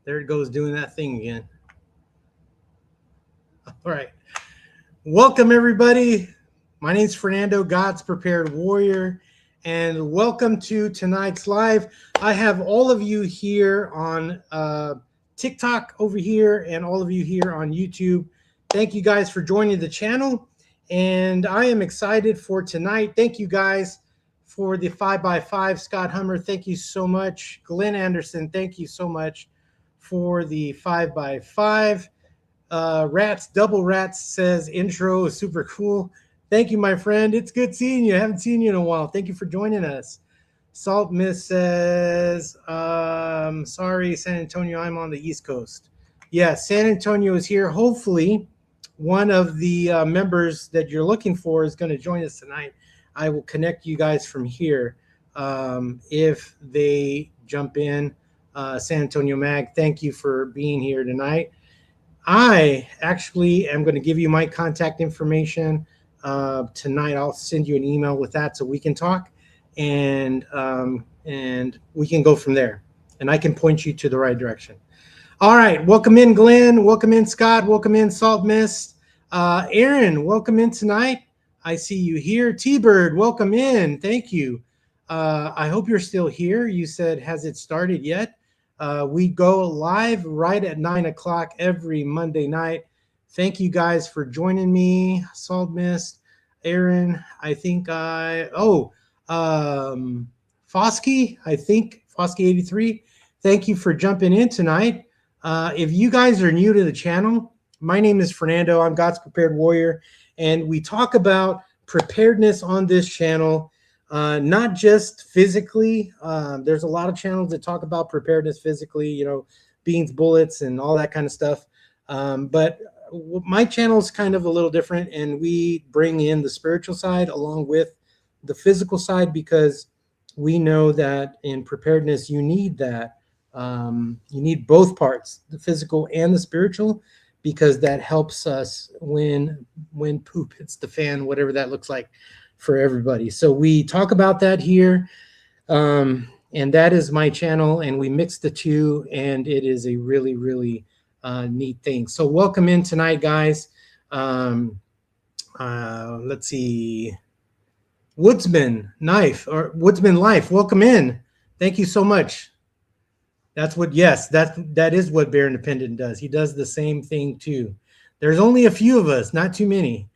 There it goes doing that thing again. All right. Welcome, everybody. My name's Fernando, God's Prepared Warrior, and welcome to tonight's live. I have all of you here on TikTok over here and all of you here on YouTube. Thank you guys for joining the channel, and I am excited for tonight. Thank you guys for the 5x5. Scott Hummer, thank you so much. Glenn Anderson, thank you so much for the 5x5. Rats, Double Rats says intro is super cool. Thank you, my friend. It's good seeing you. I haven't seen you in a while. Thank you for joining us. Salt Miss says, sorry, San Antonio, I'm on the East Coast. Yeah, San Antonio is here. Hopefully, one of the members that you're looking for is going to join us tonight. I will connect you guys from here if they jump in. San Antonio Mag, thank you for being here tonight. I actually am going to give you my contact information tonight. I'll send you an email with that so we can talk, and we can go from there. And I can point you to the right direction. All right, welcome in, Glenn. Welcome in, Scott. Welcome in, Salt Mist. Aaron, welcome in tonight. I see you here. T-Bird, welcome in. Thank you. I hope you're still here. You said, has it started yet? We go live right at 9 o'clock every Monday night. Thank you guys for joining me. Salt Mist, Aaron, I think Foskey, I think, Foskey83. Thank you for jumping in tonight. If you guys are new to the channel, my name is Fernando. I'm God's Prepared Warrior, and we talk about preparedness on this channel. Not just physically. There's a lot of channels that talk about preparedness physically, you know, beans, bullets, and all that kind of stuff. But my channel is kind of a little different, and we bring in the spiritual side along with the physical side because we know that in preparedness, you need that. You need both parts, the physical and the spiritual, because that helps us when poop hits the fan, whatever that looks like for everybody. So we talk about that here, and that is my channel, and we mix the two, and it is a really, really neat thing. So welcome in tonight, guys. Let's see, Woodsman Life, welcome in. Thank you so much. That's what, yes, that is what Bear Independent does. He does the same thing too. There's only a few of us, not too many.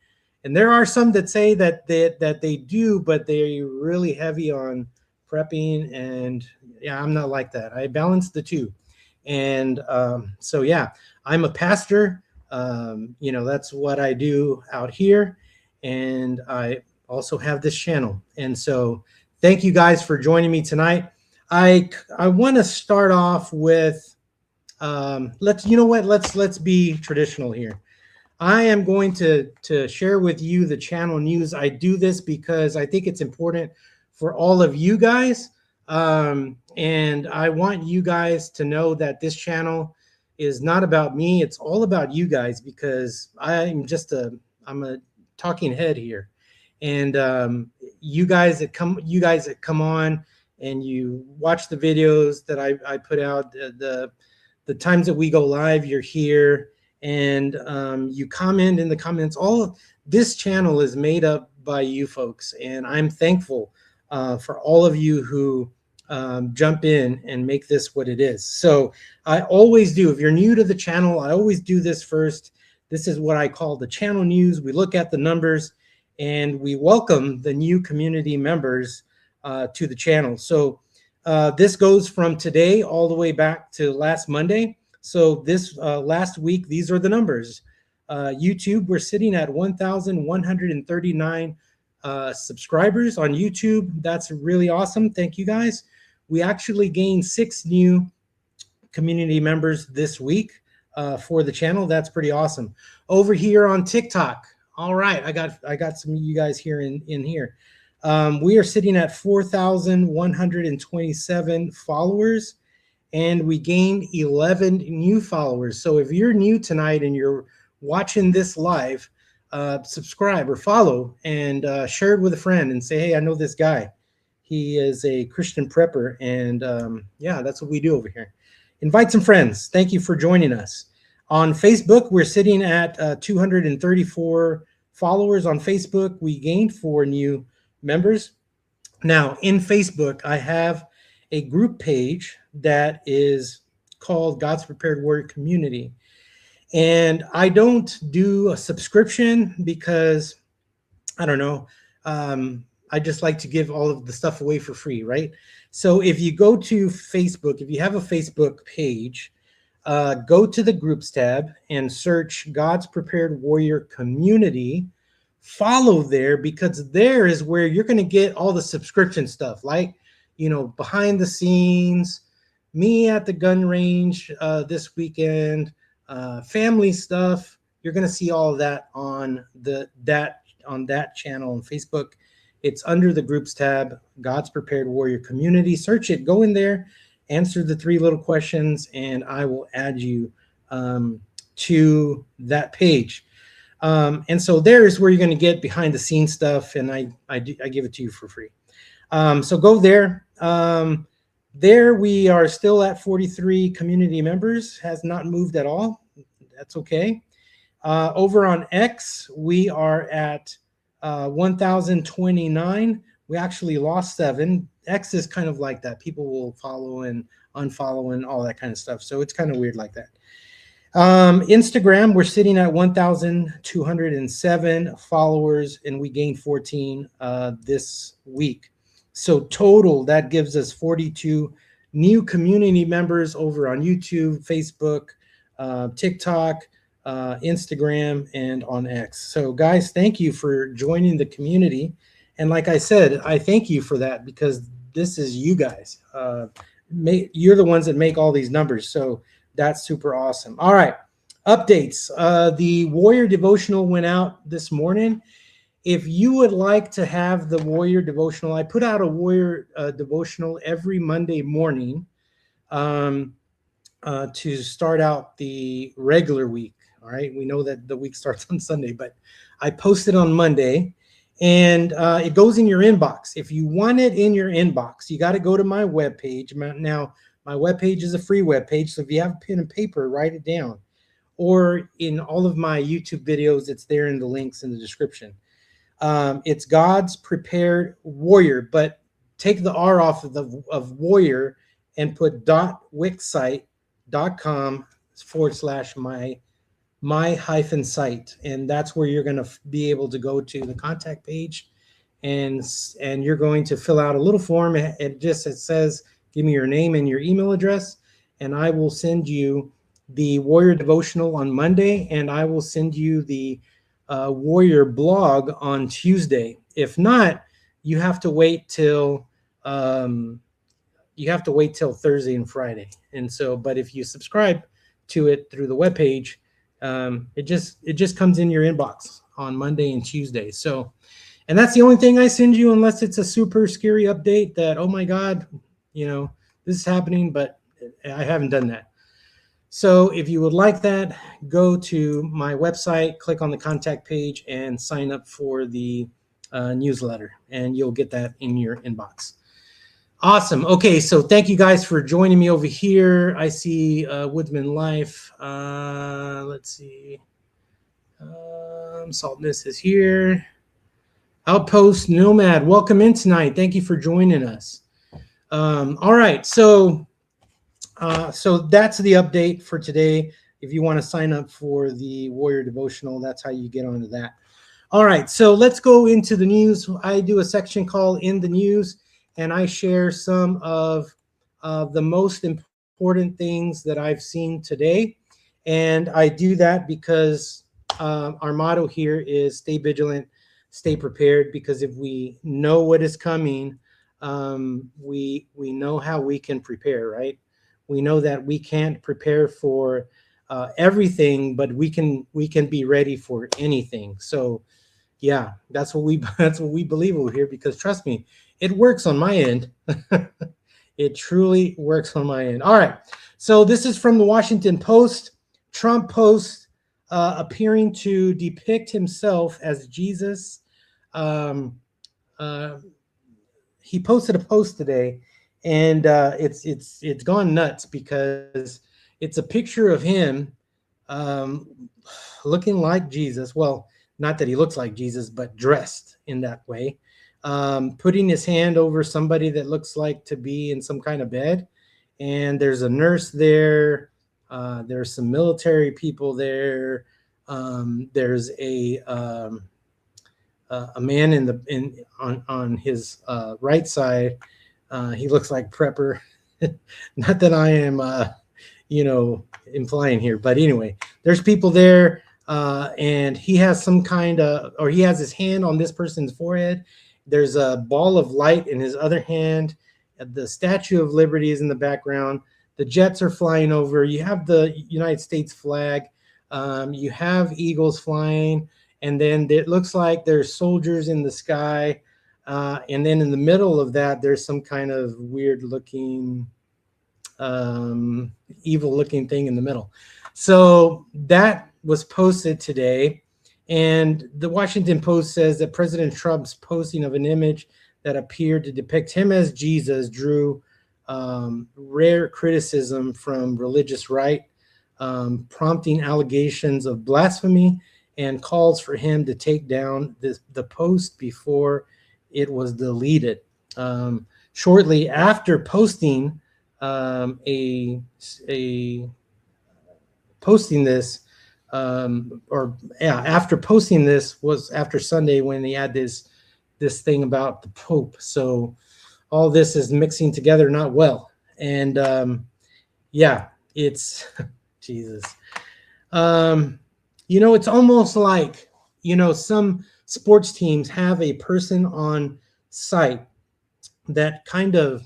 And there are some that say that they do, but they're really heavy on prepping. And yeah, I'm not like that. I balance the two. And so, yeah, I'm a pastor. You know, that's what I do out here. And I also have this channel. And so thank you guys for joining me tonight. I want to start off with, let's be traditional here. I am going to share with you the channel news. I do this because I think it's important for all of you guys. And I want you guys to know that this channel is not about me. It's all about you guys because I'm a talking head here. And you guys that come on and you watch the videos that I put out, the times that we go live, you're here. And you comment in the comments. All of this channel is made up by you folks, and I'm thankful for all of you who jump in and make this what it is. So I always do. If you're new to the channel, I always do this first. This is what I call the channel news. We look at the numbers, and we welcome the new community members to the channel. So this goes from today all the way back to last Monday. So this last week, these are the numbers. YouTube, we're sitting at 1,139 subscribers on YouTube. That's really awesome. Thank you, guys. We actually gained 6 new community members this week for the channel. That's pretty awesome. Over here on TikTok. All right, I got some of you guys here in here. We are sitting at 4,127 followers. And we gained 11 new followers. So if you're new tonight and you're watching this live, subscribe or follow and share it with a friend and say, hey, I know this guy. He is a Christian prepper. And yeah, that's what we do over here. invite some friends. Thank you for joining us. On Facebook, we're sitting at 234 followers on Facebook. We gained 4 new members. Now, in Facebook, I have a group page that is called God's Prepared Warrior Community. And I don't do a subscription because, I don't know, I just like to give all of the stuff away for free, right? So if you go to Facebook, if you have a Facebook page, go to the groups tab and search God's Prepared Warrior Community. Follow there, because there is where you're going to get all the subscription stuff, like, behind the scenes, me at the gun range this weekend, family stuff. You're going to see all of that on that channel on Facebook. It's under the groups tab, God's Prepared Warrior Community. Search it, go in there, answer the 3 little questions, and I will add you to that page. And so there is where you're going to get behind the scenes stuff, and I give it to you for free. So go there. There we are still at 43 community members, has not moved at all. That's okay. Over on X, we are at 1,029. We actually lost 7. X is kind of like that. People will follow and unfollow and all that kind of stuff. So it's kind of weird like that. Instagram, we're sitting at 1,207 followers, and we gained 14 this week. So total, that gives us 42 new community members over on YouTube, Facebook, TikTok, Instagram, and on X. So guys, thank you for joining the community. And like I said, I thank you for that, because this is you guys. You're the ones that make all these numbers. So that's super awesome. All right, updates. The Warrior Devotional went out this morning. If you would like to have the Warrior Devotional, I put out a Warrior Devotional every Monday morning to start out the regular week. All right, we know that the week starts on Sunday, but I post it on Monday, and it goes in your inbox. If you want it in your inbox, you got to go to my webpage. Now, my webpage is a free webpage, so if you have a pen and paper, write it down. Or in all of my YouTube videos, it's there in the links in the description. It's God's Prepared Warrior, but take the R off of warrior and put .wixsite.com/my-site, and that's where you're going to be able to go to the contact page, and you're going to fill out a little form. It says, give me your name and your email address, and I will send you the Warrior Devotional on Monday, and I will send you the Warrior blog on Tuesday. If not, you have to wait till Thursday and Friday. And so, but if you subscribe to it through the webpage, it just comes in your inbox on Monday and Tuesday. So, and that's the only thing I send you, unless it's a super scary update that, oh my God, this is happening, but I haven't done that. So if you would like that, go to my website, click on the contact page, and sign up for the newsletter, and you'll get that in your inbox. Awesome. Okay, so thank you guys for joining me over here. I see Woodsman Life. Let's see. Saltness is here. Outpost Nomad, welcome in tonight. Thank you for joining us. All right, so that's the update for today. If you want to sign up for the Warrior Devotional, that's how you get onto that. All right, so let's go into the news. I do a section called In the News, and I share some of the most important things that I've seen today. And I do that because our motto here is stay vigilant, stay prepared, because if we know what is coming, we know how we can prepare, right? We know that we can't prepare for everything, but we can be ready for anything. So yeah, that's what we believe over here, because trust me, it works on my end. It truly works on my end. All right, so this is from the Washington Post. Trump posts appearing to depict himself as Jesus. He posted a post today, and it's gone nuts because it's a picture of him um, looking like Jesus. Well, not that he looks like Jesus, but dressed in that way, putting his hand over somebody that looks like to be in some kind of bed. And there's a nurse there. There's some military people there. There's a man on his right side. He looks like prepper. Not that I am implying here, but anyway, there's people there, and he has some kind of, or he has his hand on this person's forehead. There's a ball of light in his other hand. The Statue of Liberty is in the background. The jets are flying over. You have the United States flag. You have eagles flying, and then it looks like there's soldiers in the sky. And then in the middle of that, there's some kind of weird looking evil looking thing in the middle. So that was posted today, and the Washington Post says that President Trump's posting of an image that appeared to depict him as Jesus drew rare criticism from religious right, prompting allegations of blasphemy and calls for him to take down the post before it was deleted. Shortly after posting after posting this was after Sunday when he had this thing about the Pope. So all this is mixing together not well. And it's Jesus. It's almost like, some sports teams have a person on site that kind of,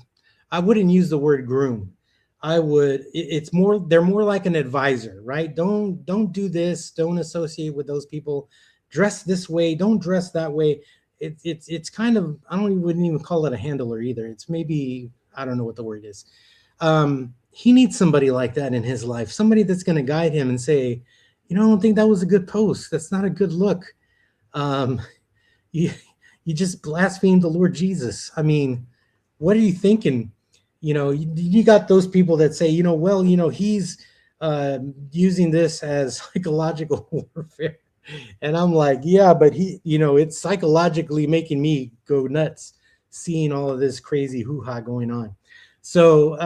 I wouldn't use the word groom. They're more like an advisor, right? Don't do this. Don't associate with those people. Dress this way. Don't dress that way. It's kind of, wouldn't even call it a handler either. It's maybe, I don't know what the word is. He needs somebody like that in his life. Somebody that's going to guide him and say, I don't think that was a good post. That's not a good look. You just blasphemed the Lord Jesus. I mean, what are you thinking? You got those people that say, he's using this as psychological warfare. And I'm like, yeah, but it's psychologically making me go nuts seeing all of this crazy hoo-ha going on. So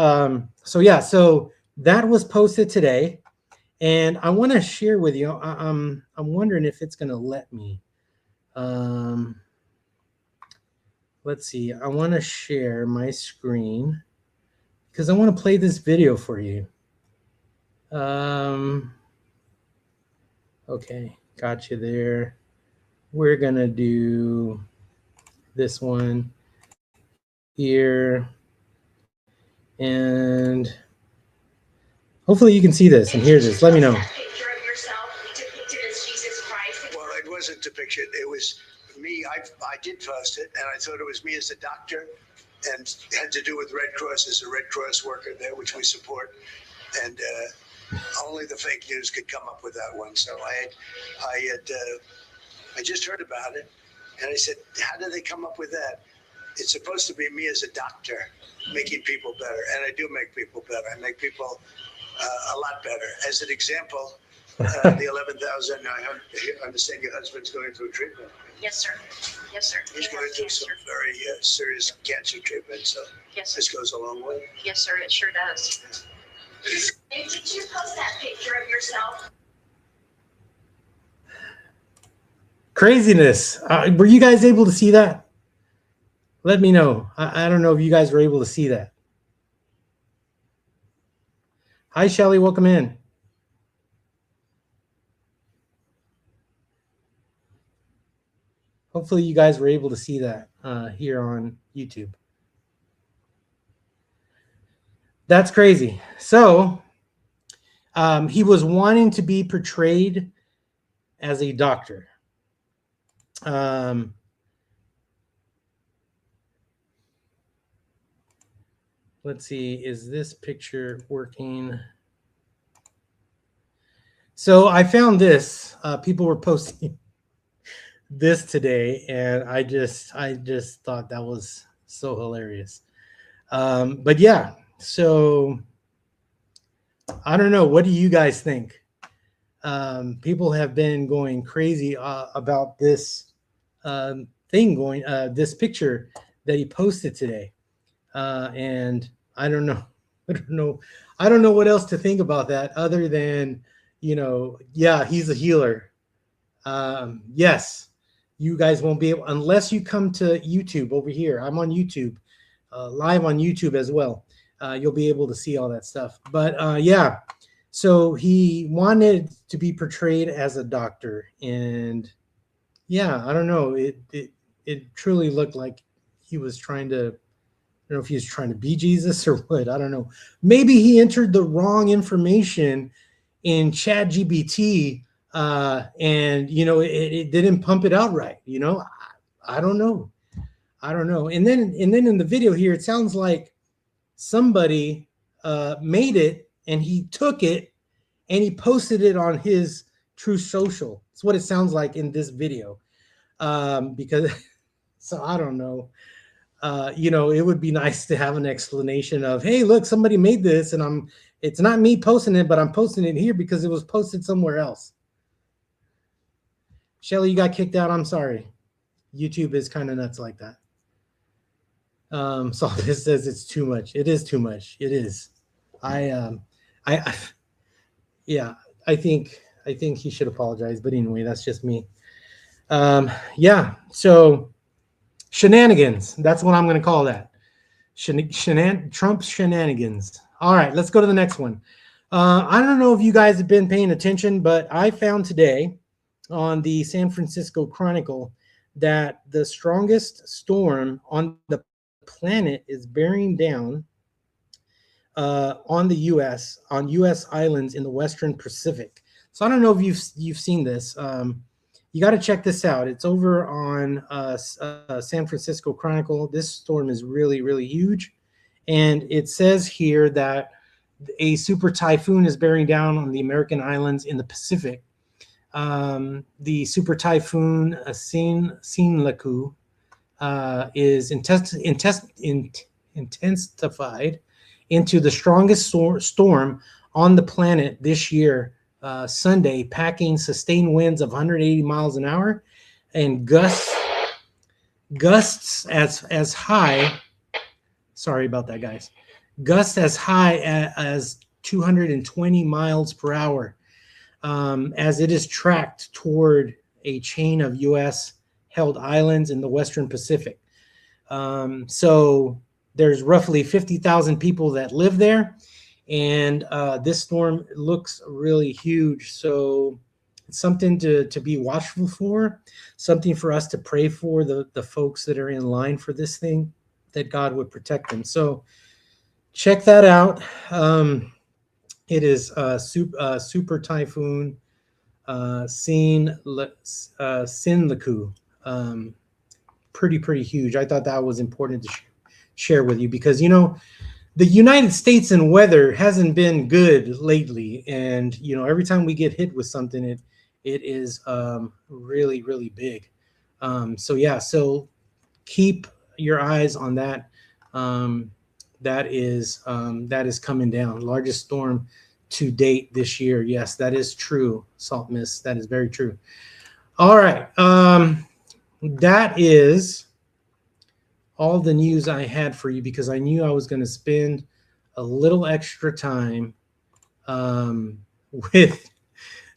that was posted today. And I want to share with you, I'm wondering if it's going to let me. Let's see. I want to share my screen because I want to play this video for you. Okay, got you there. We're going to do this one here. And hopefully you can see this and hear this. Let me know. Well, it wasn't depicted. It was me. I did post it, and I thought it was me as a doctor, and it had to do with Red Cross as a Red Cross worker there, which we support. And only the fake news could come up with that one. So I just heard about it, and I said, how did they come up with that? It's supposed to be me as a doctor making people better, and I do make people better. I make people a lot better. As an example, the 11,000, I understand your husband's going through treatment. Yes, sir. Yes, sir. He's going through some very serious cancer treatment, so yes, this goes a long way. Yes, sir, it sure does. Did you post that picture of yourself? Craziness. Were you guys able to see that? Let me know. I don't know if you guys were able to see that. Hi, Shelly. Welcome in. Hopefully you guys were able to see that here on YouTube. That's crazy. So he was wanting to be portrayed as a doctor. Let's see, is this picture working? So I found this. People were posting this today, and I just thought that was so hilarious. But yeah, so I don't know. What do you guys think? People have been going crazy about this this picture that he posted today. And I don't know. I don't know. I don't know what else to think about that other than, yeah, he's a healer. Yes, you guys won't be able, unless you come to YouTube over here. I'm on YouTube, live on YouTube as well. You'll be able to see all that stuff. But yeah, so he wanted to be portrayed as a doctor. And yeah, I don't know. It truly looked like he was trying to, I don't know if he was trying to be Jesus or what. I don't know. Maybe he entered the wrong information in Chat GBT, and it didn't pump it out right. I don't know. I don't know. And then in the video here, it sounds like somebody made it and he took it and he posted it on his True Social. It's what it sounds like in this video. Because so I don't know. It would be nice to have an explanation of, hey, look, somebody made this, and it's not me posting it, but I'm posting it here because it was posted somewhere else. Shelly, you got kicked out. I'm sorry. YouTube is kind of nuts like that. So this says it's too much. It is too much. It is. Yeah, I think he should apologize. But anyway, that's just me. Yeah. So shenanigans. That's what I'm going to call that. Trump's shenanigans. All right, let's go to the next one. I don't know if you guys have been paying attention, but I found today on the San Francisco Chronicle that the strongest storm on the planet is bearing down on U.S. islands in the Western Pacific. So I don't know if you've seen this. You got to check this out. It's over on San Francisco Chronicle. This storm is really, really huge. And it says here that a super typhoon is bearing down on the American islands in the Pacific. The super typhoon Sinlaku is intensified into the strongest storm on the planet this year. Sunday, packing sustained winds of 180 miles an hour and gusts as high. Sorry about that, guys. Gusts as high as 220 miles per hour, as it is tracked toward a chain of U.S. held islands in the Western Pacific. So there's roughly 50,000 people that live there. And this storm looks really huge. So it's something to be watchful for, something for us to pray for the folks that are in line for this thing, that God would protect them. So check that out. It is super typhoon Sinlaku. Pretty huge. I thought that was important to share with you because, the United States and weather hasn't been good lately. And, every time we get hit with something, it is really, really big. So keep your eyes on that. That is coming down. Largest storm to date this year. Yes, that is true, Salt Mist. That is very true. All right. That is all the news I had for you because I knew I was going to spend a little extra time with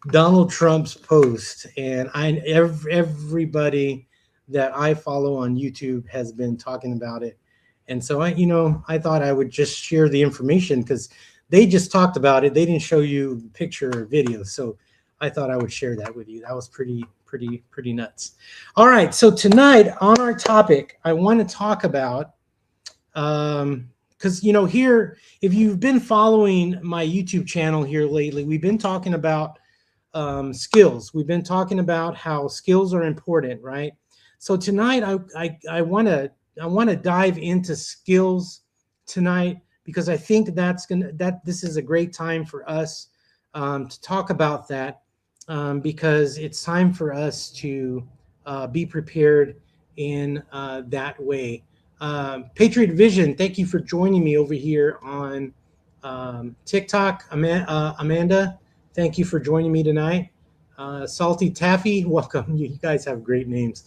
Donald Trump's post. And everybody that I follow on YouTube has been talking about it. And so I thought I would just share the information because they just talked about it. They didn't show you picture or video. So I thought I would share that with you. That was pretty nuts. All right. So tonight on our topic, I want to talk about, because, here, if you've been following my YouTube channel here lately, we've been talking about skills. We've been talking about how skills are important, right? So tonight, I want to dive into skills tonight because I think this is a great time for us to talk about that. Because it's time for us to be prepared in that way. Patriot Vision, thank you for joining me over here on TikTok. Amanda, thank you for joining me tonight. Salty Taffy, welcome. You guys have great names.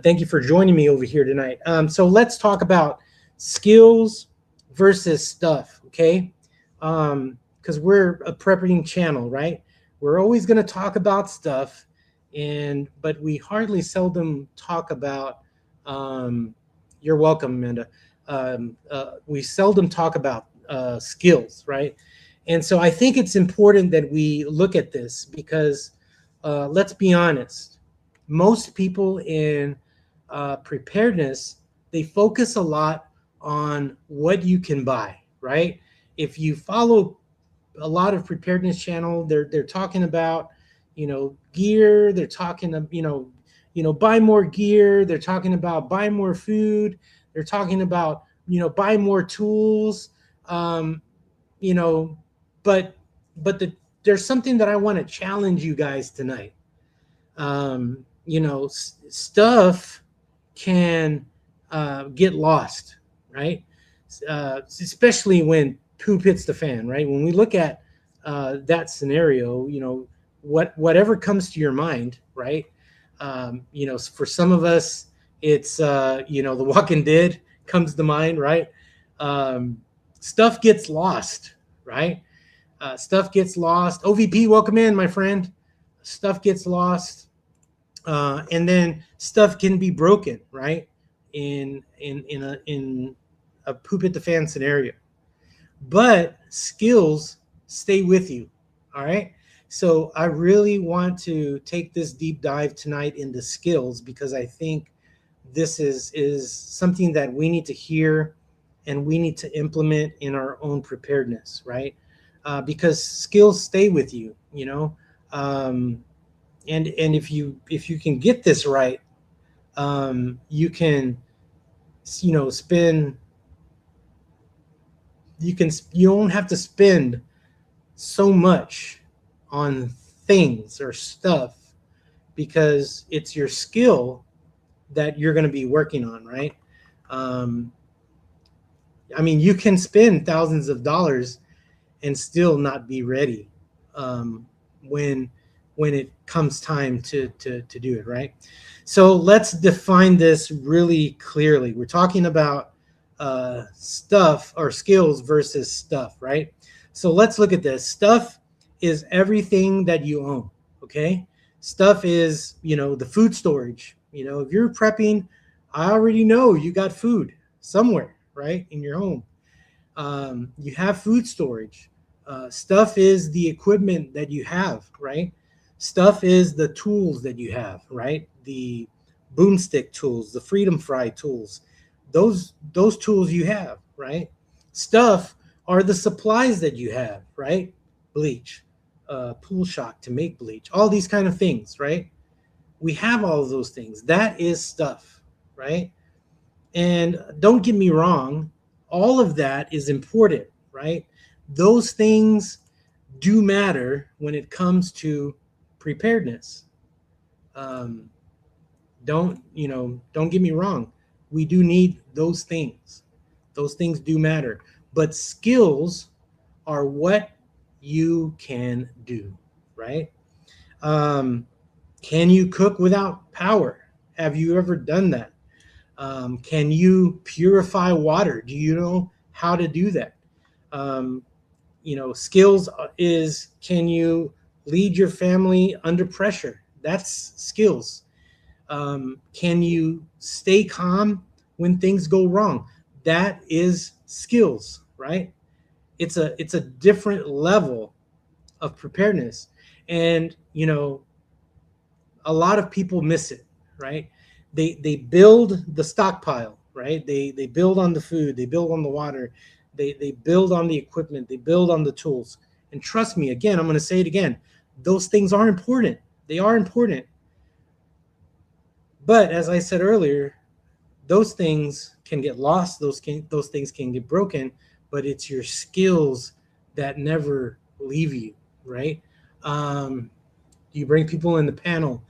Thank you for joining me over here tonight. So let's talk about skills versus stuff, okay? Because we're a prepping channel, right? We're always going to talk about stuff, but we hardly seldom talk about. You're welcome, Amanda. We seldom talk about skills, right? And so I think it's important that we look at this because let's be honest, most people in preparedness, they focus a lot on what you can buy, right? If you follow a lot of preparedness channel, they're talking about, gear, they're talking of, buy more gear, they're talking about buy more food, they're talking about, buy more tools, um, you know, but there's something that I want to challenge you guys tonight. Stuff can get lost, right? Especially when poop hits the fan, right? When we look at that scenario, whatever comes to your mind, right? For some of us, it's The Walking Dead comes to mind, right? Um, Stuff gets lost, right? Stuff gets lost. OVP, welcome in, my friend. Stuff gets lost, and then stuff can be broken, right? In a poop at the fan scenario, but skills stay with you. All right. So I really want to take this deep dive tonight into skills because I think this is something that we need to hear and we need to implement in our own preparedness, right? Because skills stay with you, um, and if you can get this right, you can spend you don't have to spend so much on things or stuff because it's your skill that you're going to be working on, right? um, you can spend thousands of dollars and still not be ready um, when it comes time to do it, right? So let's define this really clearly. We're talking about stuff or skills versus stuff, right? So let's look at this. Stuff is everything that you own, okay? Stuff is, the food storage. If you're prepping, I already know you got food somewhere, right, in your home. You have food storage. Stuff is the equipment that you have, right? Stuff is the tools that you have, right? The boomstick tools, the freedom fry tools, those tools you have, right? Stuff are the supplies that you have, right? Bleach, pool shock to make bleach, all these kind of things, right? We have all of those things. That is stuff, right? And don't get me wrong, all of that is important, right? Those things do matter when it comes to preparedness. Um, don't get me wrong. We do need those things. Those things do matter. But skills are what you can do, right? Um, can you cook without power? Have you ever done that? Can you purify water? Do you know how to do that? Um, skills is, can you lead your family under pressure? That's skills. Can you stay calm when things go wrong? That is skills, right? It's a different level of preparedness, and a lot of people miss it, right? They build the stockpile, right? They build on the food, they build on the water, they build on the equipment, they build on the tools. And trust me, again, I'm going to say it again, those things are important. They are important. But as I said earlier, those things can get lost, those things can get broken, but it's your skills that never leave you, right? Do you bring people in the panel?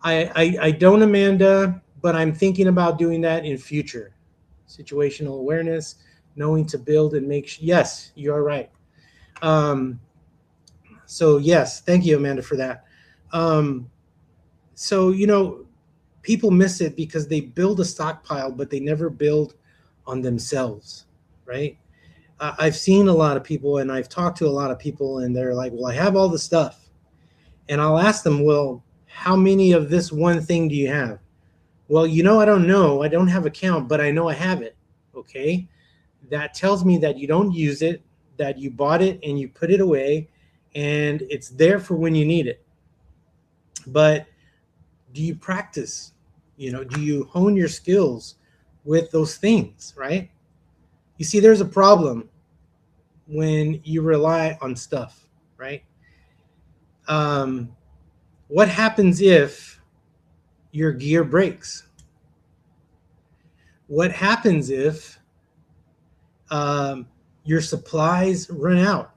I don't, Amanda, but I'm thinking about doing that in future. situational awareness, knowing to build and make. Yes, you are right. Um, so yes, thank you, Amanda, for that. Um, so people miss it because they build a stockpile, but they never build on themselves, right? I've seen a lot of people, and I've talked to a lot of people, and they're like, "Well, I have all the stuff," and I'll ask them, "Well, how many of this one thing do you have?" Well, I don't know. I don't have a count, but I know I have it. Okay. That tells me that you don't use it, that you bought it and you put it away, and it's there for when you need it. But do you practice? Do you hone your skills with those things, right? You see, there's a problem when you rely on stuff, right? Um, what happens if your gear breaks? What happens if your supplies run out?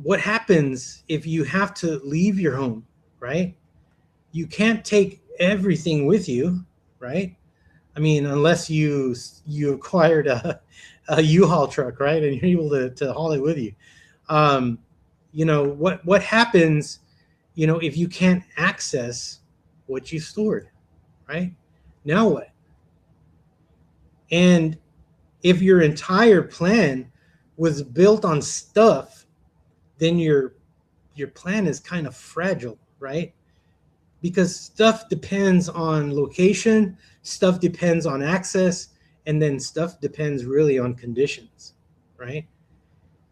What happens if you have to leave your home, right? You can't take everything with you, right? I mean, unless you acquired a U-Haul truck, right, and you're able to haul it with you. What happens, if you can't access what you stored, right? Now what? And if your entire plan was built on stuff, then your plan is kind of fragile, right? Because stuff depends on location, stuff depends on access, and then stuff depends really on conditions, right?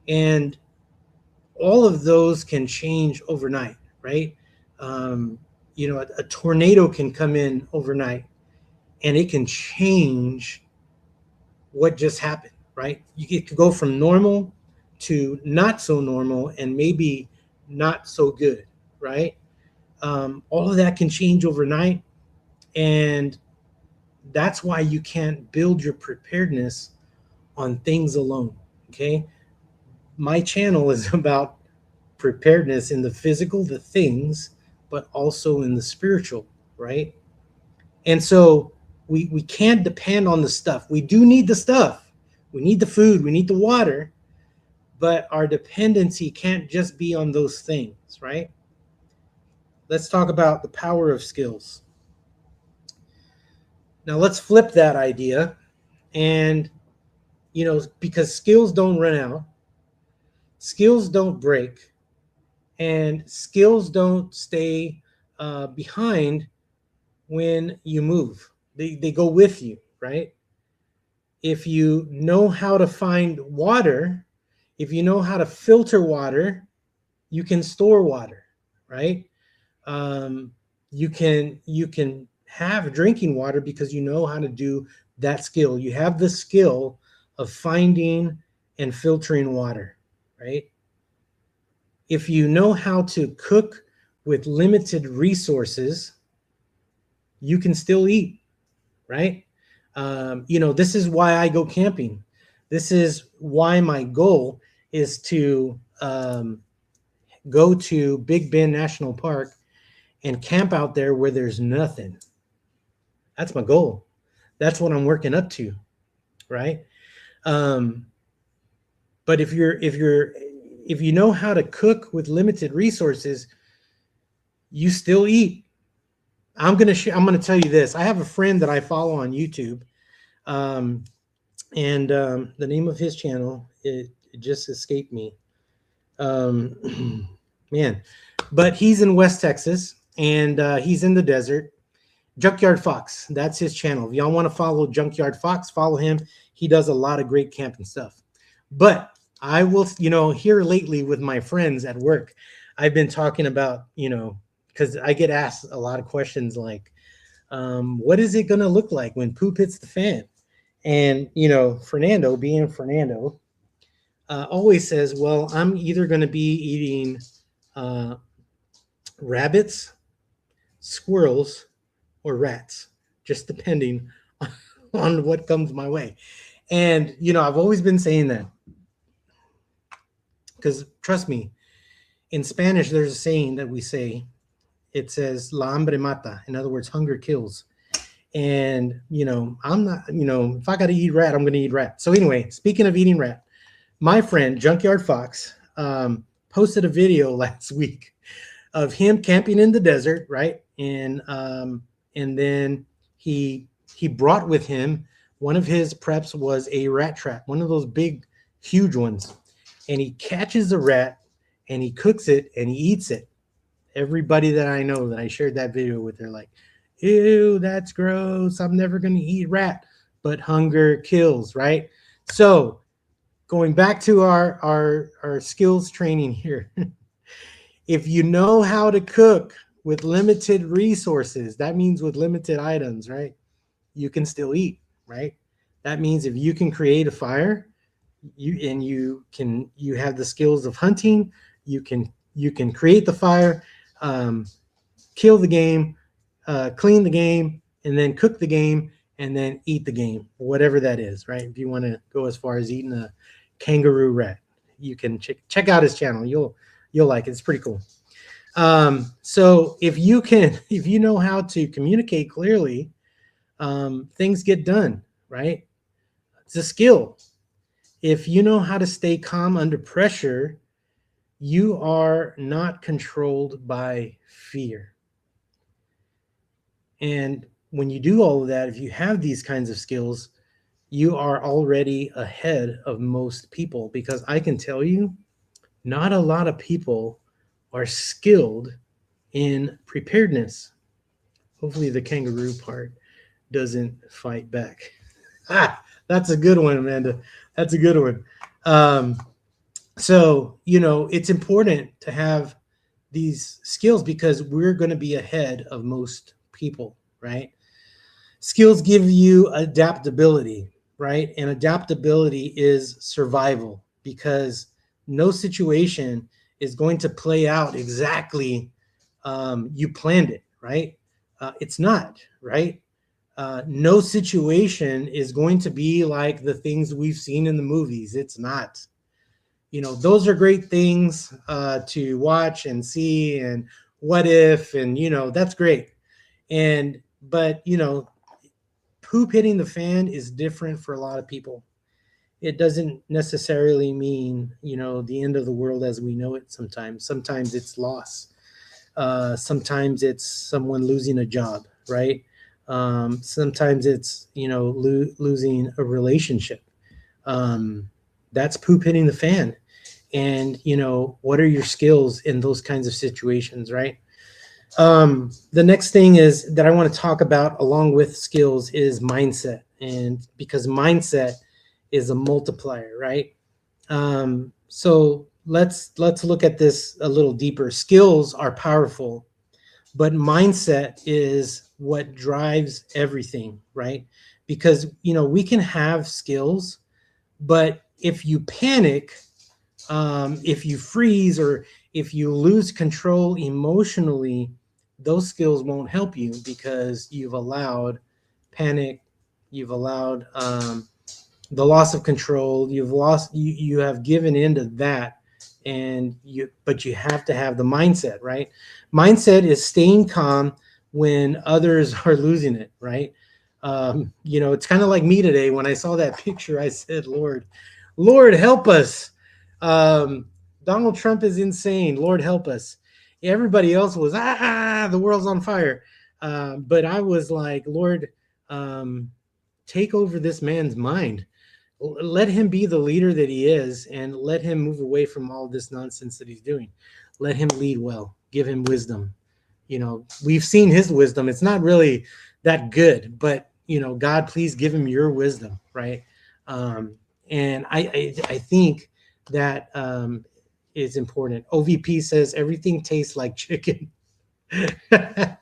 And all of those can change overnight, right? Um, a tornado can come in overnight and it can change what just happened, right? You could go from normal to not so normal and maybe not so good, right? All of that can change overnight. And that's why you can't build your preparedness on things alone. Okay. My channel is about preparedness in the physical, the things, but also in the spiritual, right? And so we can't depend on the stuff. We do need the stuff. We need the food, we need the water, but our dependency can't just be on those things, right? Let's talk about the power of skills. Now let's flip that idea, and because skills don't run out, skills don't break, and skills don't stay behind when you move. They go with you, right? If you know how to find water, if you know how to filter water, you can store water, right? Um, you can have drinking water because you know how to do that skill. You have the skill of finding and filtering water, right? If you know how to cook with limited resources, you can still eat, right? This is why I go camping. This is why my goal is to go to Big Bend National Park and camp out there where there's nothing. That's my goal. That's what I'm working up to, right? Um, but if you know how to cook with limited resources, you still eat. I'm gonna tell you this. I have a friend that I follow on YouTube, um, and the name of his channel it just escaped me. Man, but he's in West Texas, and he's in the desert. Junkyard Fox, that's his channel. If y'all want to follow Junkyard Fox, follow him. He does a lot of great camping stuff. But I will, here lately with my friends at work, I've been talking about, because I get asked a lot of questions like, what is it going to look like when poop hits the fan? And, Fernando, being Fernando, always says, well, I'm either going to be eating rabbits, squirrels, or rats, just depending on what comes my way. And, I've always been saying that because trust me, in Spanish, there's a saying that we say, it says, la hambre mata. In other words, hunger kills. And, I'm not, if I got to eat rat, I'm going to eat rat. So anyway, speaking of eating rat, my friend Junkyard Fox posted a video last week of him camping in the desert, right? And then he brought with him, one of his preps was a rat trap, one of those big, huge ones, and he catches a rat and he cooks it and he eats it. Everybody that I know that I shared that video with, they're like, "Ew, that's gross. I'm never gonna eat rat." But hunger kills, right? So going back to our skills training here. If you know how to cook with limited resources, that means with limited items, right? You can still eat, right? That means if you can create a fire, you have the skills of hunting, you can create the fire, um, kill the game, clean the game, and then cook the game, and then eat the game, whatever that is, right? If you want to go as far as eating a kangaroo rat, you can check out his channel. You'll like it. It's pretty cool. So if you know how to communicate clearly, things get done, right? It's a skill. If you know how to stay calm under pressure, you are not controlled by fear. And when you do all of that, if you have these kinds of skills, you are already ahead of most people, because I can tell you, not a lot of people are skilled in preparedness. Hopefully the kangaroo part doesn't fight back. That's a good one, Amanda. That's a good one. So, it's important to have these skills because we're going to be ahead of most people, right? Skills give you adaptability, right? And adaptability is survival, because no situation is going to play out exactly you planned it, right? It's not, right? No situation is going to be like the things we've seen in the movies. It's not. Those are great things to watch and see, and what if, and that's great. But poop hitting the fan is different for a lot of people. It doesn't necessarily mean the end of the world as we know it. Sometimes it's loss. Sometimes it's someone losing a job, right? Sometimes it's losing a relationship. That's poop hitting the fan. And what are your skills in those kinds of situations, right? The next thing is that I want to talk about along with skills is mindset, and because mindset is a multiplier, right? So let's look at this a little deeper. Skills are powerful, but mindset is what drives everything, right? Because we can have skills, but if you panic, if you freeze, or if you lose control emotionally, those skills won't help you, because you've allowed panic, you've allowed the loss of control, you have given into that. But you have to have the mindset, right? Mindset is staying calm when others are losing it, right? It's kind of like me today. When I saw that picture, I said, Lord help us. Donald Trump is insane. Lord help us. Everybody else was, the world's on fire. But I was like, Lord, take over this man's mind. Let him be the leader that he is, and let him move away from all this nonsense that he's doing. Let him lead well. Give him wisdom. We've seen his wisdom. It's not really that good, but God, please give him your wisdom, right? And I think that is important. OVP says everything tastes like chicken. The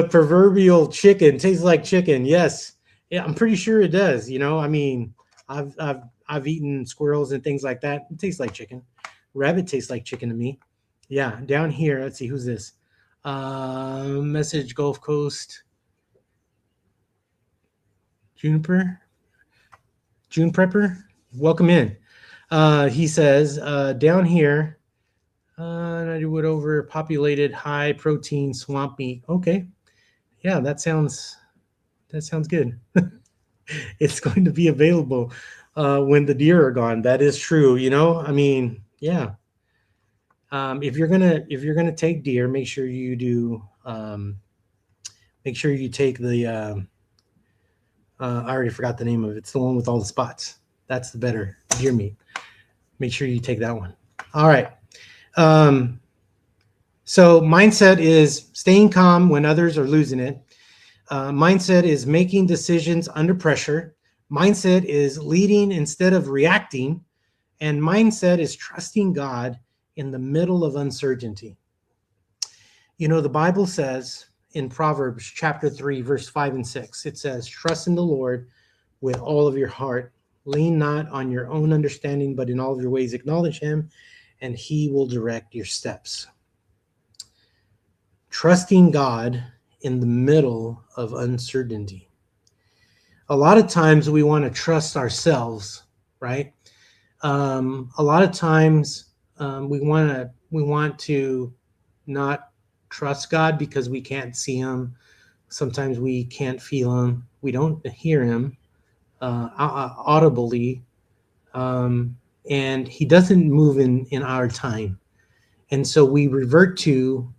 proverbial chicken tastes like chicken. Yes, yeah, I'm pretty sure it does. I mean, I've eaten squirrels and things like that. It tastes like chicken. Rabbit tastes like chicken to me. Yeah, down here. Let's see, who's this? Message Gulf Coast. June Prepper, welcome in. He says, down here, I do it over populated, high protein swamp meat. Okay. Yeah, that sounds That sounds good. It's going to be available when the deer are gone. That is true. I mean, yeah. If you're gonna take deer, make sure you do. Make sure you take the. I already forgot the name of it. It's the one with all the spots. That's the better deer meat. Make sure you take that one. All right. Um, so mindset is staying calm when others are losing it. Mindset is making decisions under pressure. Mindset is leading instead of reacting. And mindset is trusting God in the middle of uncertainty. The Bible says in Proverbs chapter 3, verse 5 and 6, it says, trust in the Lord with all of your heart. Lean not on your own understanding, but in all of your ways acknowledge him, and he will direct your steps. Trusting God in the middle of uncertainty. A lot of times we want to trust ourselves, right? A lot of times we want to not trust God because we can't see him. Sometimes we can't feel him. We don't hear him audibly, and he doesn't move in our time. And so we revert to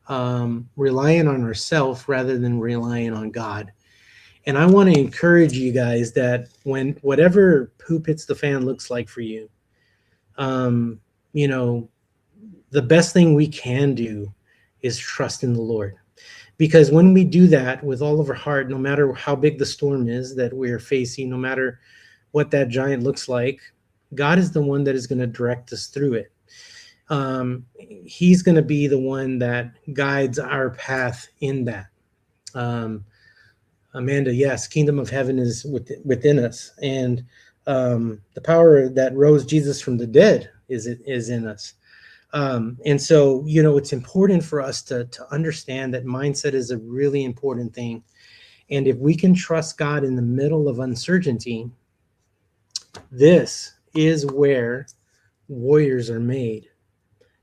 relying on ourselves rather than relying on God. And I want to encourage you guys that when whatever poop hits the fan looks like for you, the best thing we can do is trust in the Lord. Because when we do that with all of our heart, no matter how big the storm is that we're facing, no matter what that giant looks like, God is the one that is going to direct us through it. He's going to be the one that guides our path in that. Amanda, yes, kingdom of heaven is within us. And the power that rose Jesus from the dead is in us. And so, it's important for us to understand that mindset is a really important thing. And if we can trust God in the middle of uncertainty, this is where warriors are made,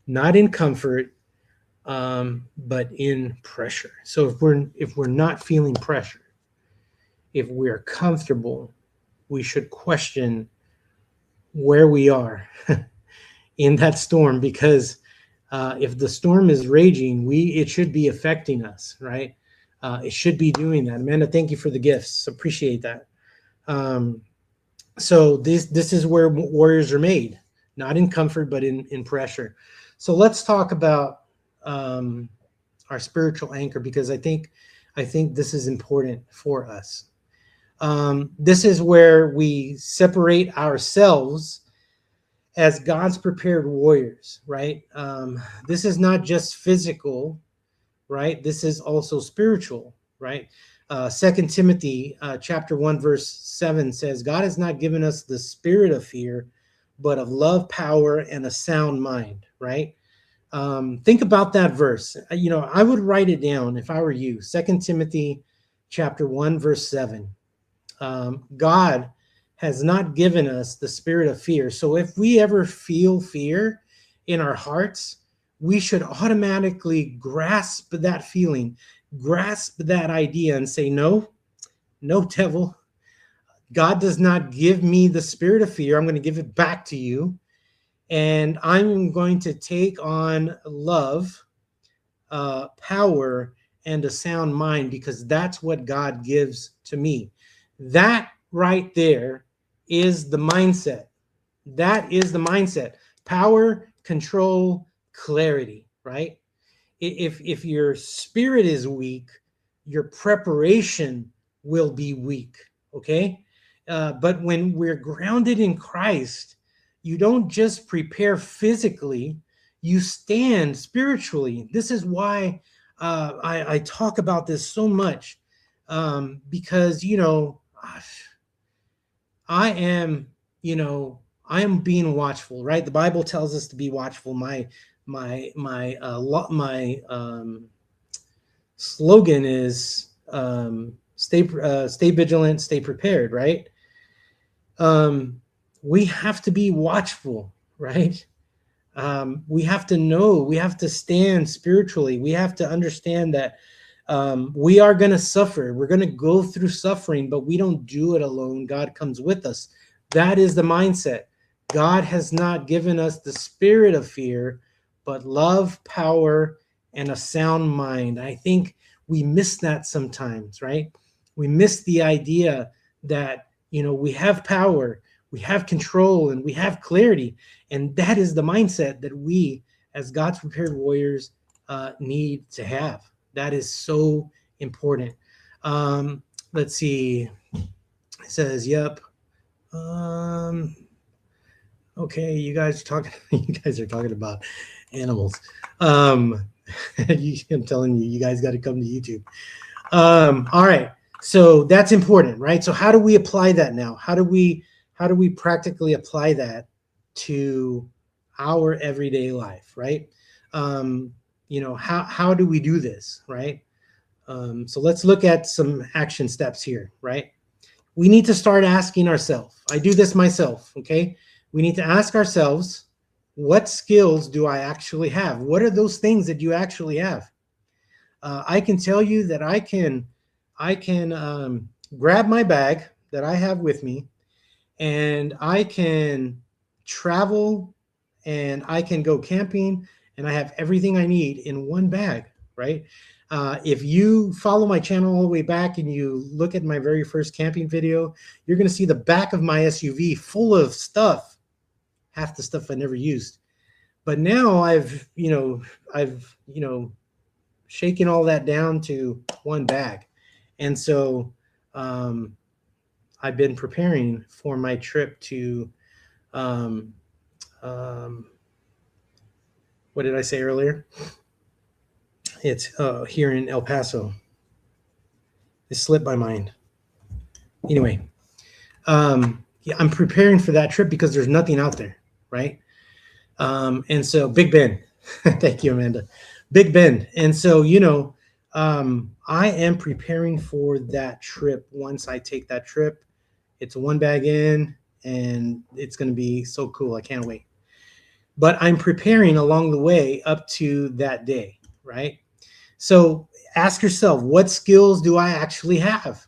not in comfort, but in pressure. So if we're not feeling pressure, if we're comfortable, we should question where we are in that storm, because if the storm is raging, it should be affecting us, right? It should be doing that. Amanda, thank you for the gifts. Appreciate that. So this is where warriors are made, not in comfort, but in pressure. So let's talk about our spiritual anchor, because I think this is important for us. This is where we separate ourselves as God's prepared warriors, right? This is not just physical, right? This is also spiritual, right? 2 Timothy chapter 1, verse 7 says, God has not given us the spirit of fear, but of love, power, and a sound mind, right? Think about that verse. I would write it down if I were you. 2 Timothy chapter 1, verse 7. God has not given us the spirit of fear. So if we ever feel fear in our hearts, we should automatically grasp that feeling, grasp that idea and say, no, devil, God does not give me the spirit of fear. I'm going to give it back to you. And I'm going to take on love, power, and a sound mind, because that's what God gives to me. That right there is the mindset. That is the mindset. Power, control, clarity, right? If your spirit is weak, your preparation will be weak, okay? But when we're grounded in Christ, you don't just prepare physically, you stand spiritually. This is why I talk about this so much, because, I am being watchful, right? The Bible tells us to be watchful. My slogan is stay vigilant, stay prepared, right? We have to be watchful, right? We have to know, we have to stand spiritually. We have to understand that We are going to suffer. We're going to go through suffering, but we don't do it alone. God comes with us. That is the mindset. God has not given us the spirit of fear, but love, power, and a sound mind. I think we miss that sometimes, right? We miss the idea that, we have power, we have control, and we have clarity. And that is the mindset that we, as God's prepared warriors, need to have. That is so important. Let's see. It says, yep. Okay, you guys are talking. You guys are talking about animals. I'm telling you, you guys got to come to YouTube. All right, so that's important, right? So how do we apply that now? How do we practically apply that to our everyday life, right? How do we do this, right? So let's look at some action steps here, right? We need to start asking ourselves. I do this myself, okay? We need to ask ourselves, what skills do I actually have? What are those things that you actually have? I can tell you that I can grab my bag that I have with me, and I can travel, and I can go camping, and I have everything I need in one bag, right? If you follow my channel all the way back and you look at my very first camping video, you're going to see the back of my SUV full of stuff, half the stuff I never used. But now I've shaken all that down to one bag. And so I've been preparing for my trip to, what did I say earlier? It's here in El Paso. It slipped my mind. Anyway, yeah, I'm preparing for that trip because there's nothing out there, right? And so Big Bend. Thank you, Amanda. Big Bend. And so, I am preparing for that trip. Once I take that trip, it's a one bag in, and it's going to be so cool. I can't wait. But I'm preparing along the way up to that day, right? So ask yourself, what skills do I actually have?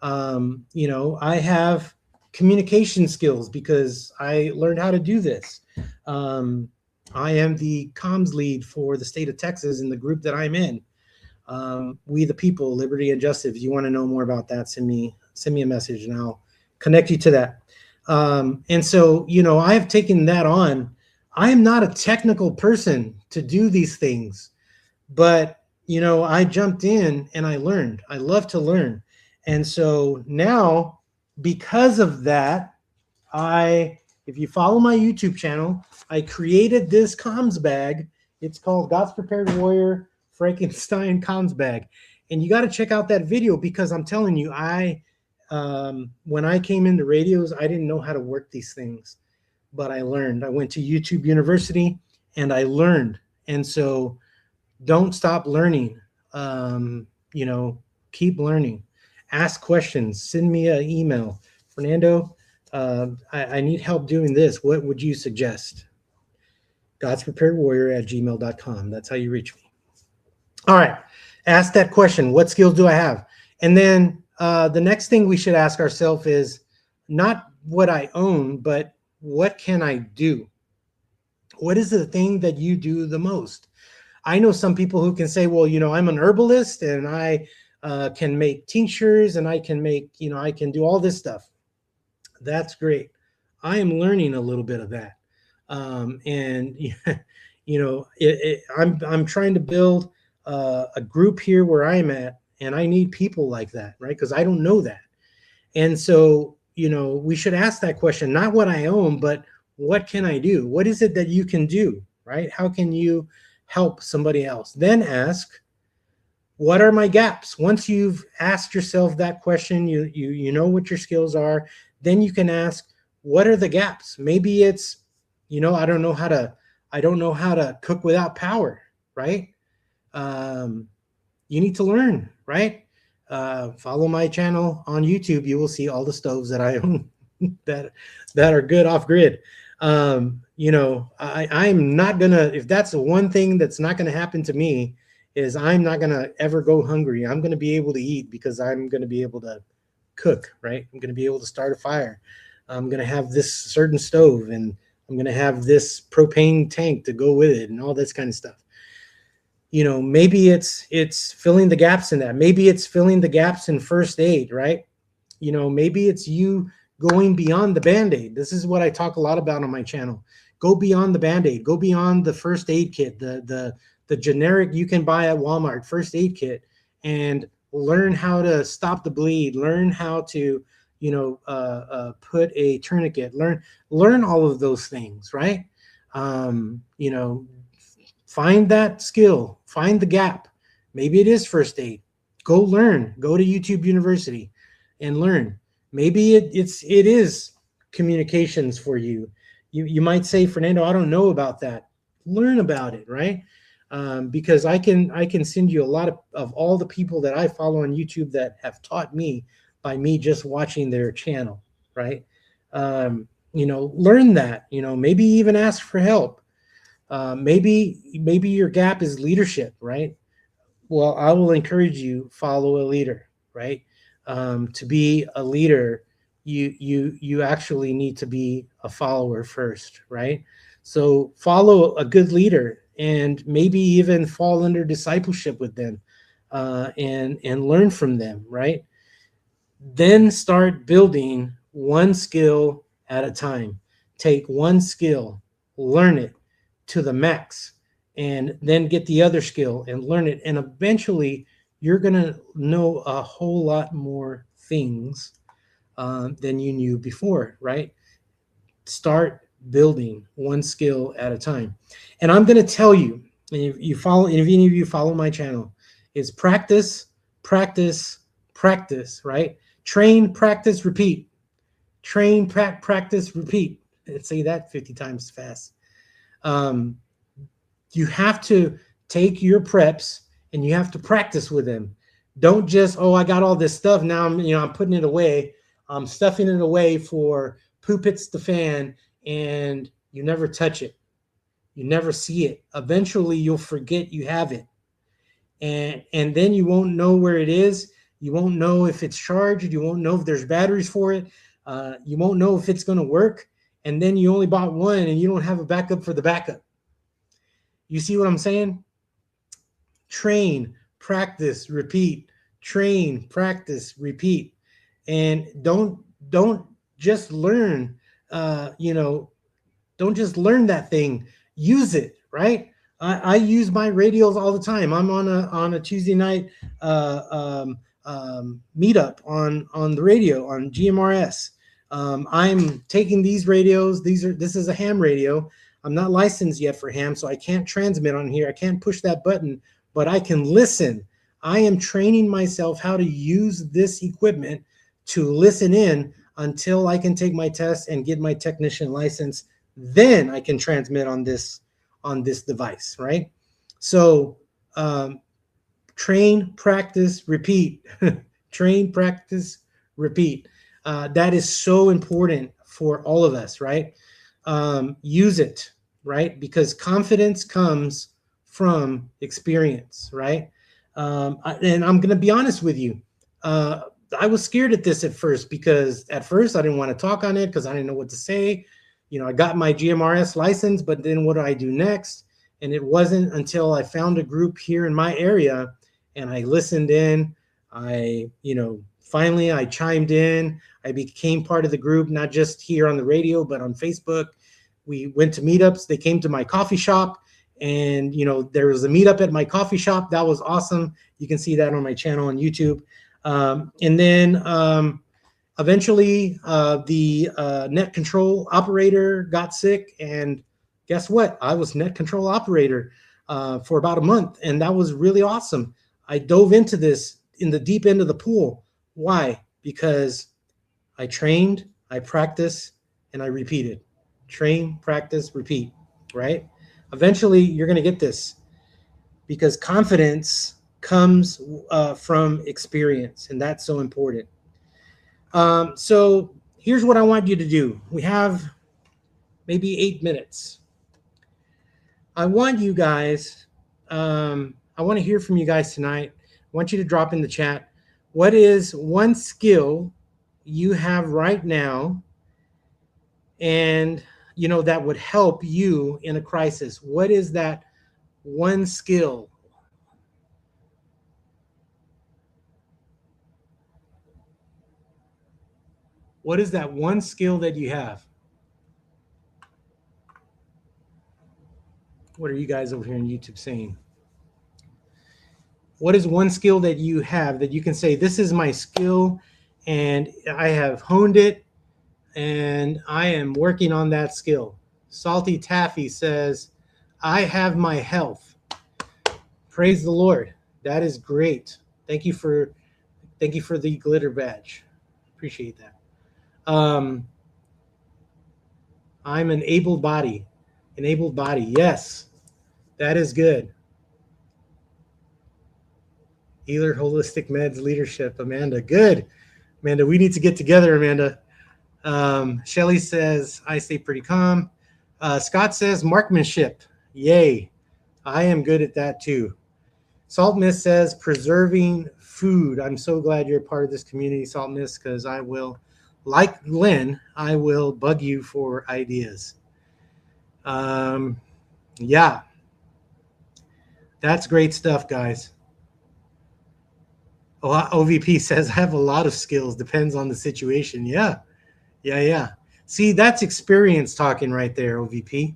I have communication skills because I learned how to do this. I am the comms lead for the state of Texas in the group that I'm in. We the People, Liberty and Justice. If you want to know more about that, send me a message and I'll connect you to that. And so, I have taken that on. I am not a technical person to do these things, but, I jumped in and I learned. I love to learn. And so now, because of that, if you follow my YouTube channel, I created this comms bag. It's called God's Prepared Warrior Frankenstein Comms Bag. And you got to check out that video because I'm telling you, when I came into radios, I didn't know how to work these things, but I learned. I went to YouTube University and I learned. And so don't stop learning. Keep learning. Ask questions. Send me an email. Fernando, I need help doing this. What would you suggest? godspreparedwarrior@gmail.com. That's how you reach me. All right. Ask that question. What skills do I have? And then the next thing we should ask ourselves is not what I own, but what can I do? What is the thing that you do the most? I know some people who can say, well, I'm an herbalist and I can make tinctures and I can make, I can do all this stuff. That's great. I am learning a little bit of that. I'm trying to build a group here where I'm at, and I need people like that, right? Because I don't know that. And so, we should ask that question, not what I own, but what can I do? What is it that you can do, right? How can you help somebody else? Then ask, what are my gaps? Once you've asked yourself that question, you know what your skills are, then you can ask, what are the gaps? Maybe it's, I don't know how to cook without power, right? You need to learn, right? Follow my channel on YouTube. You will see all the stoves that I own that are good off grid. I'm not gonna, if that's the one thing that's not gonna happen to me, is I'm not going to ever go hungry. I'm going to be able to eat because I'm going to be able to cook, right? I'm going to be able to start a fire. I'm going to have this certain stove, and I'm going to have this propane tank to go with it, and all this kind of stuff. Maybe it's filling the gaps in that. Maybe it's filling the gaps in first aid, right? Maybe it's you going beyond the band-aid. This is what I talk a lot about on my channel. Go beyond the band-aid. Go beyond the first aid kit, the generic you can buy at Walmart first aid kit, and learn how to stop the bleed. Learn how to put a tourniquet. Learn all of those things, right? Find that skill, find the gap. Maybe it is first aid. Go learn. Go to YouTube University and learn. Maybe it is communications for you. You might say, Fernando, I don't know about that. Learn about it, right? Because I can send you a lot of all the people that I follow on YouTube that have taught me by me just watching their channel, right? Learn that. Maybe even ask for help. Maybe your gap is leadership, right? Well, I will encourage you, follow a leader, right? To be a leader, you actually need to be a follower first, right? So follow a good leader, and maybe even fall under discipleship with them, and learn from them, right? Then start building one skill at a time. Take one skill, learn it to the max, and then get the other skill and learn it. And eventually, you're going to know a whole lot more things than you knew before, right? Start building one skill at a time. And I'm going to tell you, and if you follow, and if any of you follow my channel, is practice, practice, practice, right? Train, practice, repeat. Train, practice, repeat. Let's say that 50 times fast. You have to take your preps and you have to practice with them. Don't just, oh, I got all this stuff. Now I'm putting it away. I'm stuffing it away for poop hits the fan, and you never touch it. You never see it. Eventually you'll forget you have it. And then you won't know where it is. You won't know if it's charged. You won't know if there's batteries for it. You won't know if it's going to work. And then you only bought one and you don't have a backup for the backup. You see what I'm saying? Train, practice, repeat. Train, practice, repeat. And don't just learn, don't just learn that thing. Use it, right? I use my radios all the time. I'm on a Tuesday night meetup on the radio on GMRS. I'm taking these radios. This is a ham radio. I'm not licensed yet for ham, so I can't transmit on here. I can't push that button, but I can listen. I am training myself how to use this equipment to listen in until I can take my test and get my technician license. Then I can transmit on this device, right? So train, practice, repeat. Train, practice, repeat. That is so important for all of us, right? Use it, right? Because confidence comes from experience, right? And I'm going to be honest with you. I was scared at this at first, because at first I didn't want to talk on it because I didn't know what to say. I got my GMRS license, but then what do I do next? And it wasn't until I found a group here in my area and I listened in. Finally I chimed in. I became part of the group, not just here on the radio, but on Facebook. We went to meetups. They came to my coffee shop, and there was a meetup at my coffee shop. That was awesome. You can see that on my channel on YouTube. And then eventually the net control operator got sick, and guess what? I was net control operator for about a month, and that was really awesome. I dove into this in the deep end of the pool. Why? Because I trained, I practiced, and I repeated. Train, practice, repeat, right? Eventually, you're going to get this, because confidence comes from experience, and that's so important. So here's what I want you to do. We have maybe 8 minutes. I want you guys, I want to hear from you guys tonight. I want you to drop in the chat. What is one skill you have right now and that would help you in a crisis? What is that one skill? What is that one skill that you have? What are you guys over here on YouTube saying? What is one skill that you have that you can say, this is my skill and I have honed it and I am working on that skill? Salty Taffy says, I have my health. Praise the Lord. That is great. Thank you for the glitter badge. Appreciate that. I'm an able body. Enabled body. Yes, that is good. Healer Holistic Meds Leadership. Amanda, good. Amanda, we need to get together, Amanda. Shelly says, I stay pretty calm. Scott says, marksmanship. Yay. I am good at that too. Salt Mist says, preserving food. I'm so glad you're a part of this community, Salt Mist, because I will, like Lynn, I will bug you for ideas. Yeah. That's great stuff, guys. OVP says, I have a lot of skills. Depends on the situation. Yeah. See, that's experience talking right there, OVP.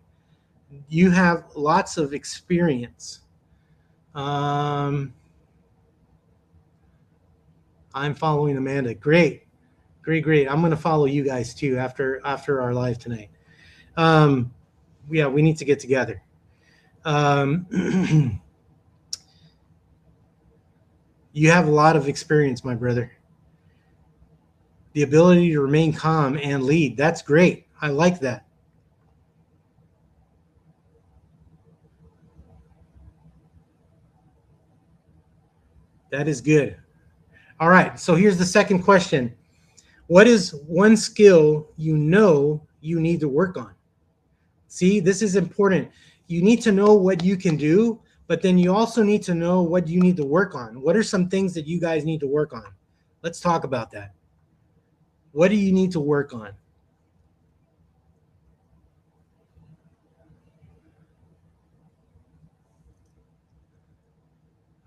You have lots of experience. I'm following Amanda. Great. I'm going to follow you guys too after our live tonight. Yeah, we need to get together. You have a lot of experience, my brother. The ability to remain calm and lead. That's great. I like that. That is good. All right. So here's the second question. What is one skill you need to work on? See, this is important. You need to know what you can do, but then you also need to know what you need to work on. What are some things that you guys need to work on? Let's talk about that. What do you need to work on?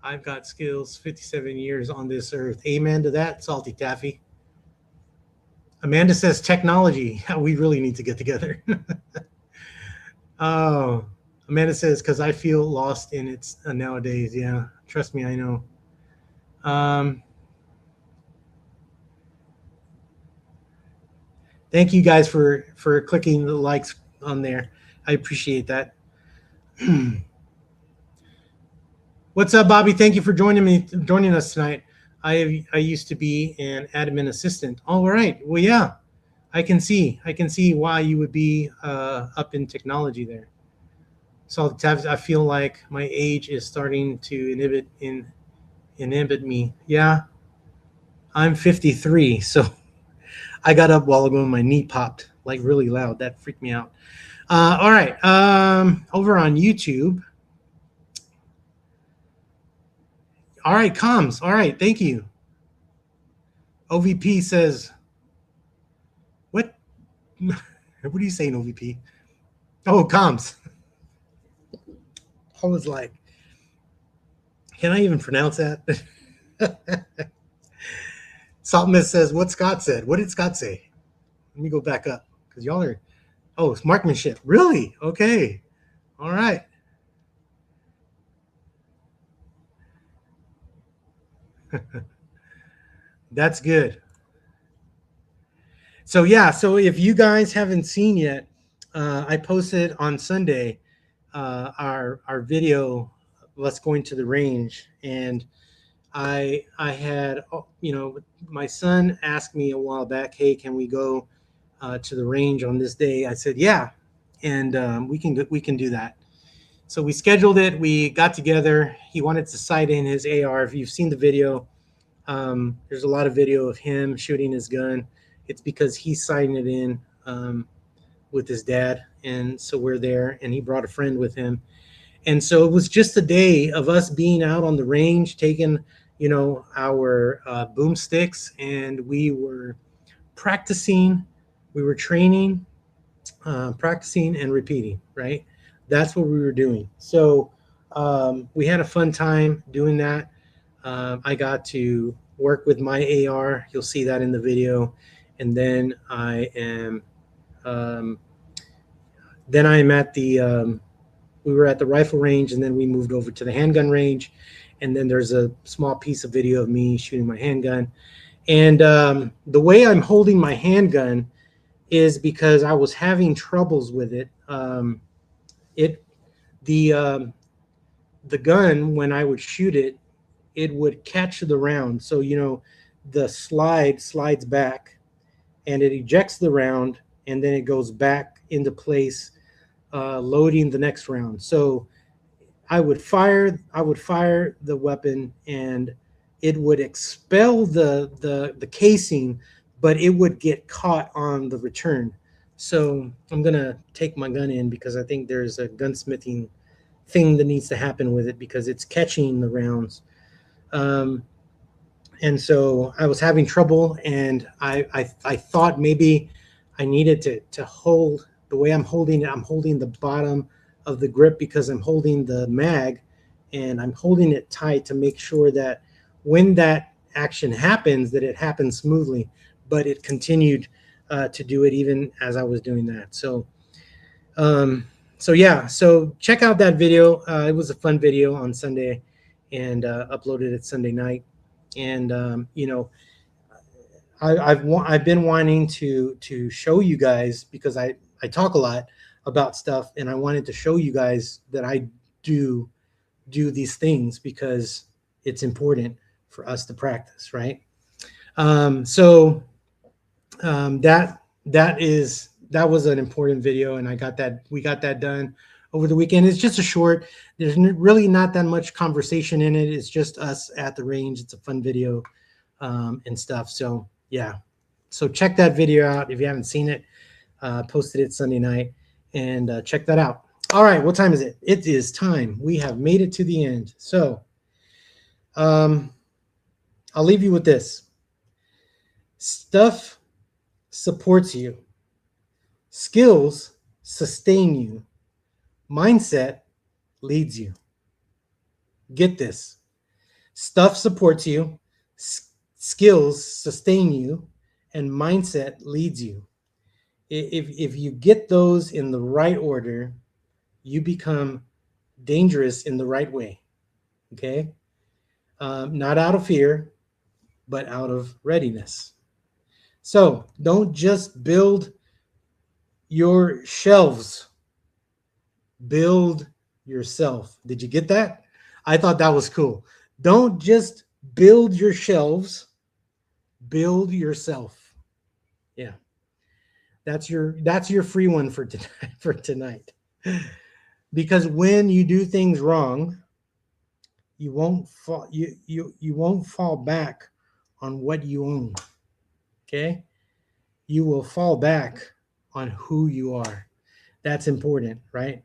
I've got skills, 57 years on this earth. Amen to that, Salty Taffy. Amanda says technology. We really need to get together. Oh, Amanda says, because I feel lost in it nowadays. Yeah, trust me, I know. Thank you guys for clicking the likes on there. I appreciate that. What's up, Bobby? Thank you for joining us tonight. I used to be an admin assistant. All right. Well, yeah, I can see why you would be up in technology there. So I feel like my age is starting to inhibit me. Yeah, I'm 53, so I got up a while ago and my knee popped like really loud. That freaked me out. All right, over on YouTube. All right, comms. All right, thank you. OVP says, what? What are you saying, OVP? Oh, comms. I was like, can I even pronounce that? Saltmist says, what Scott said. What did Scott say? Let me go back up because y'all are, it's marksmanship. Really? Okay. All right. That's good. So yeah, so if you guys haven't seen yet, I posted on Sunday our video, Let's Going to the Range, and I had my son asked me a while back, hey, can we go to the range on this day? I said yeah, and we can do that. So we scheduled it. We got together. He wanted to sight in his AR. If you've seen the video, there's a lot of video of him shooting his gun. It's because he's sighting it in with his dad, and so we're there. And he brought a friend with him, And so it was just a day of us being out on the range, taking, our boomsticks, and we were practicing, we were training, practicing and repeating, right? That's what we were doing. So we had a fun time doing that. I got to work with my AR. You'll see that in the video. And then um, I am at we were at the rifle range, and then we moved over to the handgun range. And then there's a small piece of video of me shooting my handgun. And the way I'm holding my handgun is because I was having troubles with it. It the the gun, when I would shoot it, it would catch the round. So the slides back, and it ejects the round, and then it goes back into place, loading the next round. So I would fire the weapon, and it would expel the casing, but it would get caught on the return. So I'm gonna take my gun in because I think there's a gunsmithing thing that needs to happen with it because it's catching the rounds. Um, and so I was having trouble, and I thought maybe I needed to hold the way I'm holding it. I'm holding the bottom of the grip because I'm holding the mag, and I'm holding it tight to make sure that when that action happens, that it happens smoothly. But it continued to do it even as I was doing that. So yeah, so check out that video. It was a fun video on Sunday, and uploaded it Sunday night. And I've been wanting to show you guys, because I talk a lot about stuff, and I wanted to show you guys that I do these things because it's important for us to practice, right? So that was an important video, and we got that done over the weekend. It's just a short. There's really not that much conversation in it. It's just us at the range. It's a fun video and stuff. So yeah, so check that video out if you haven't seen it. Posted it Sunday night, and check that out. All right, what time is it? It is time. We have made it to the end. So I'll leave you with this. Stuff supports you. Skills sustain you. Mindset leads you. Get this. Stuff supports you. Skills sustain you. And mindset leads you. If you get those in the right order, you become dangerous in the right way. Okay? Not out of fear, but out of readiness. So don't just build your shelves. Build yourself. Did you get that? I thought that was cool. Don't just build your shelves. Build yourself. Yeah. That's your free one for tonight. Because when you do things wrong, you won't fall back on what you own. Okay? You will fall back on who you are. That's important, right?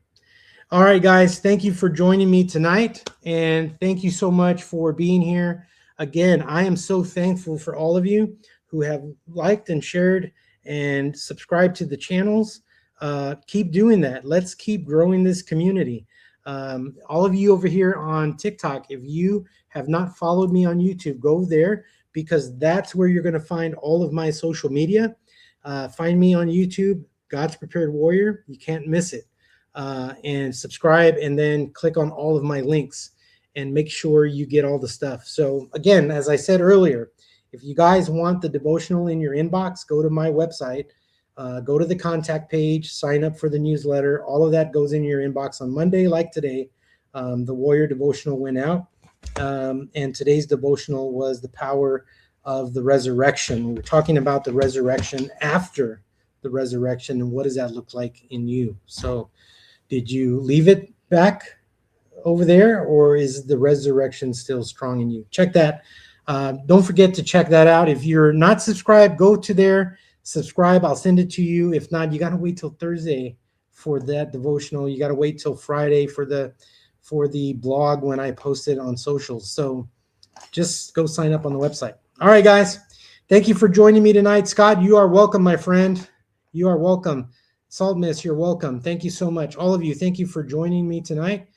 All right, guys, thank you for joining me tonight, and thank you so much for being here. Again, I am so thankful for all of you who have liked and shared and subscribed to the channels. Keep doing that. Let's keep growing this community. All of you over here on TikTok, if you have not followed me on YouTube, go there, because that's where you're going to find all of my social media. Find me on YouTube, God's Prepared Warrior. You can't miss it. And subscribe, and then click on all of my links and make sure you get all the stuff. So again, as I said earlier, if you guys want the devotional in your inbox, go to my website, go to the contact page, sign up for the newsletter. All of that goes in your inbox on Monday, like today. The Warrior devotional went out, and today's devotional was the power of the resurrection. We were talking about the resurrection after the resurrection, and what does that look like in you? So did you leave it back over there, or is the resurrection still strong in you? Check that. Don't forget to check that out. If you're not subscribed, go to there, subscribe. I'll send it to you. If not, you got to wait till Thursday for that devotional. You got to wait till Friday for the for the blog when I post it on socials. So just go sign up on the website. All right, guys. Thank you for joining me tonight. Scott, you are welcome, my friend. You are welcome. Salt Miss, you're welcome. Thank you so much. All of you, thank you for joining me tonight.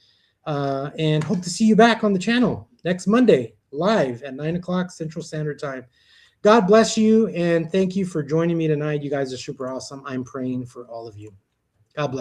And hope to see you back on the channel next Monday, live at 9 o'clock Central Standard Time. God bless you, and thank you for joining me tonight. You guys are super awesome. I'm praying for all of you. God bless.